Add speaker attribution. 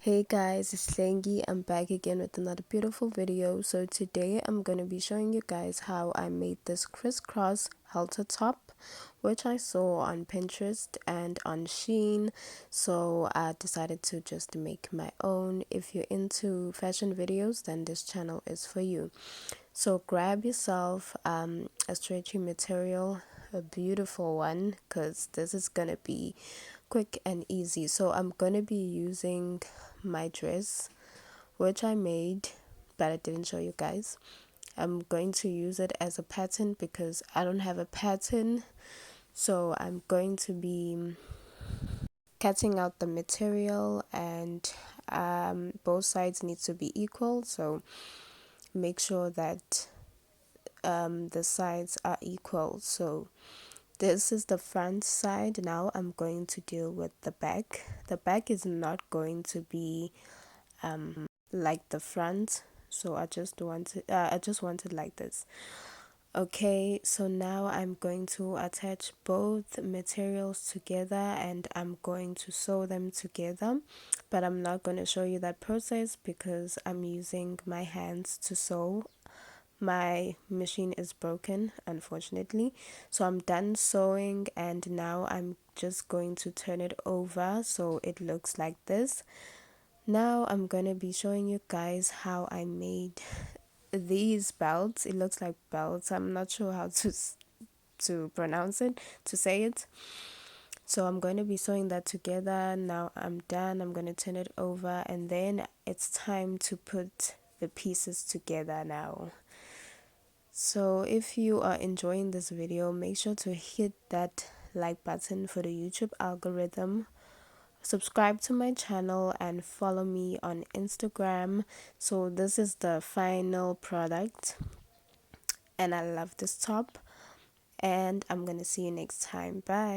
Speaker 1: Hey guys, it's Itshlengy. I'm back again with another beautiful video. So today I'm going to be showing you guys how I made this crisscross halter top, which I saw on Pinterest and on Shein. So I decided to just make my own. If you're into fashion videos, then this channel is for you. So grab yourself a stretchy material, a beautiful one, because this is gonna be quick and easy. So I'm gonna be using my dress, which I made, but I didn't show you guys. I'm going to use it as a pattern because I don't have a pattern. So I'm going to be cutting out the material, and both sides need to be equal. So make sure that the sides are equal. So this is the front side. Now I'm going to deal with the back. The back is not going to be like the front, so I just want it like this. Okay, so now I'm going to attach both materials together and I'm going to sew them together, but I'm not going to show you that process because I'm using my hands to sew. My machine is broken, unfortunately, so I'm done sewing and now I'm just going to turn it over so it looks like this. Now I'm gonna be showing you guys how I made these belts. It looks like belts. I'm not sure how to pronounce it, to say it. So I'm going to be sewing that together. Now I'm done. I'm going to turn it over and then it's time to put the pieces together now. So if you are enjoying this video, make sure to hit that like button for the YouTube algorithm. Subscribe to my channel and follow me on Instagram. So this is the final product and I love this top, and I'm gonna see you next time. Bye.